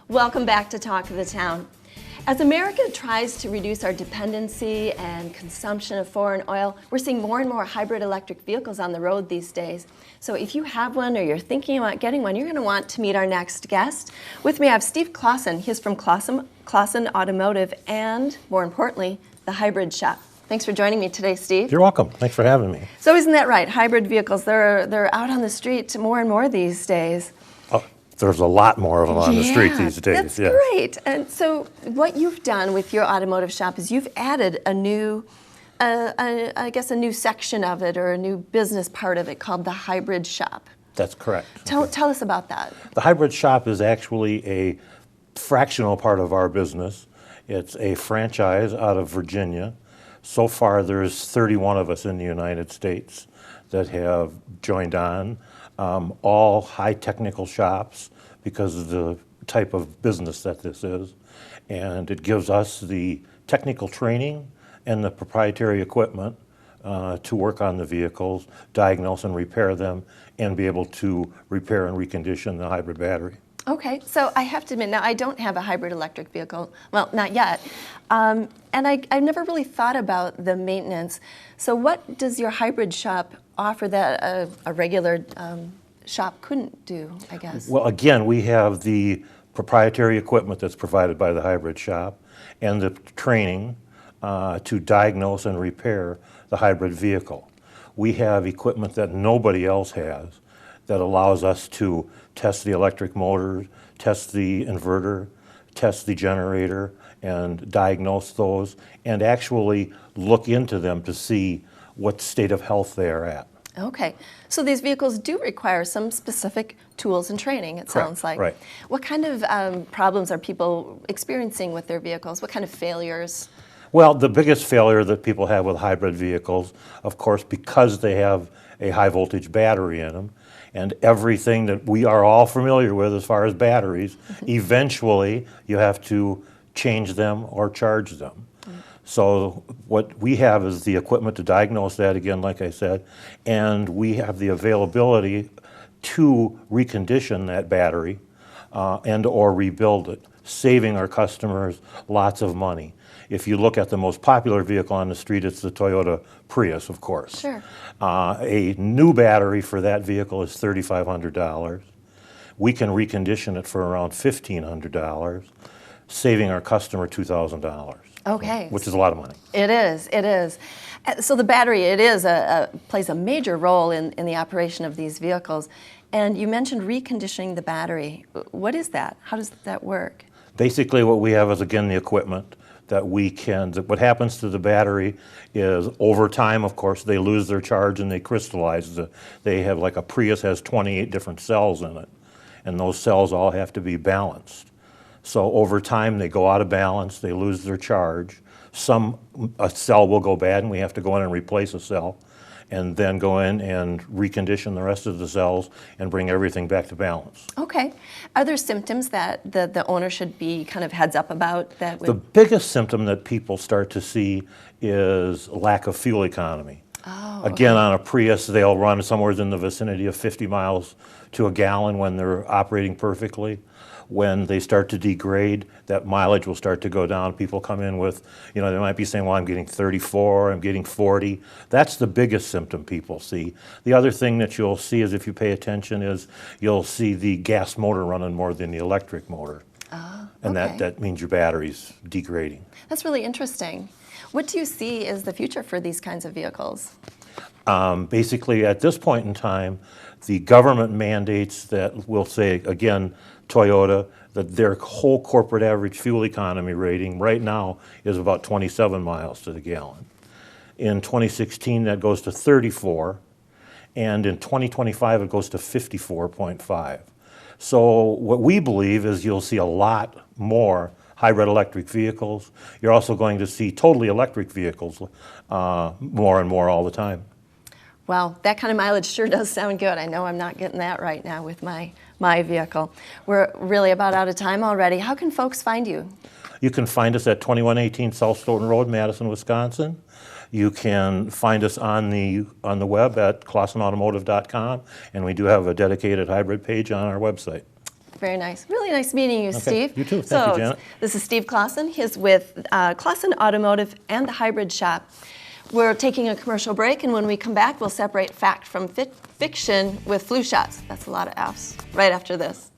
Welcome back to Talk of the Town. As America tries to reduce our dependency and consumption of foreign oil, we're seeing more and more hybrid electric vehicles on the road these days. So if you have one or you're thinking about getting one, you're going to want to meet our next guest. With me, I have Steve Clausen. He's from Clausen Automotive and, more importantly, the Hybrid Shop. Thanks for joining me today, Steve. You're welcome. Thanks for having me. So isn't that right? Hybrid vehicles, they're out on the street more and more these days. Oh, there's a lot more of them on the street these days. That's great. And so what you've done with your automotive shop is you've added a new, I guess a new section of it or a new business part of it called the Hybrid Shop. That's correct. Tell us about that. The Hybrid Shop is actually a fractional part of our business. It's a franchise out of Virginia. So far, there's 31 of us in the United States that have joined on, all high technical shops because of the type of business that this is. And it gives us the technical training and the proprietary equipment to work on the vehicles, diagnose and repair them, and be able to repair and recondition the hybrid battery. Okay, so I have to admit, now I don't have a hybrid electric vehicle, well, not yet, and I've never really thought about the maintenance. So what does your hybrid shop offer that a regular shop couldn't do, I guess? Well, again, we have the proprietary equipment that's provided by the hybrid shop and the training to diagnose and repair the hybrid vehicle. We have equipment that nobody else has that allows us to test the electric motor, test the inverter, test the generator, and diagnose those, and actually look into them to see what state of health they are at. Okay, so these vehicles do require some specific tools and training, it sounds like. Right. What kind of problems are people experiencing with their vehicles? What kind of failures? Well, the biggest failure that people have with hybrid vehicles, of course, because they have a high voltage battery in them, and everything that we are all familiar with as far as batteries, eventually you have to change them or charge them. So what we have is the equipment to diagnose that, again, like I said, and we have the availability to recondition that battery and or rebuild it, saving our customers lots of money. If you look at the most popular vehicle on the street, it's the Toyota Prius, of course. Sure. A new battery for that vehicle is $3,500. We can recondition it for around $1,500, saving our customer $2,000. Okay. Which is a lot of money. It is, it is. So the battery, plays a major role in the operation of these vehicles. And you mentioned reconditioning the battery. What is that? How does that work? Basically, what we have is, again, the equipment that we can, what happens to the battery is over time, of course, they lose their charge and they crystallize. They have, like a Prius has 28 different cells in it, and those cells all have to be balanced. So over time, they go out of balance, they lose their charge. A cell will go bad and we have to go in and replace a cell, and then go in and recondition the rest of the cells and bring everything back to balance. Okay. Are there symptoms that the owner should be kind of heads up about? The biggest symptom that people start to see is lack of fuel economy. Oh, Again, on a Prius, they'll run somewhere in the vicinity of 50 miles to a gallon when they're operating perfectly. When they start to degrade, that mileage will start to go down. People come in with, they might be saying, well, I'm getting 34, I'm getting 40. That's the biggest symptom people see. The other thing that you'll see is, if you pay attention, is you'll see the gas motor running more than the electric motor. And that means your battery's degrading. That's really interesting. What do you see as the future for these kinds of vehicles? Basically, at this point in time, the government mandates that will say, again, Toyota, that their whole corporate average fuel economy rating right now is about 27 miles to the gallon. In 2016, that goes to 34, and in 2025, it goes to 54.5. So what we believe is you'll see a lot more hybrid electric vehicles. You're also going to see totally electric vehicles more and more all the time. Well, that kind of mileage sure does sound good. I know I'm not getting that right now with my vehicle. We're really about out of time already. How can folks find you? You can find us at 2118 South Stoughton Road, Madison, Wisconsin. You can find us on the web at clausenautomotive.com, and we do have a dedicated hybrid page on our website. Very nice. Really nice meeting you, Steve. You too. Thank you, Janet. This is Steve Clausen. He's with Clausen Automotive and the Hybrid Shop. We're taking a commercial break, and when we come back, we'll separate fact from fiction with flu shots. That's a lot of F's. Right after this.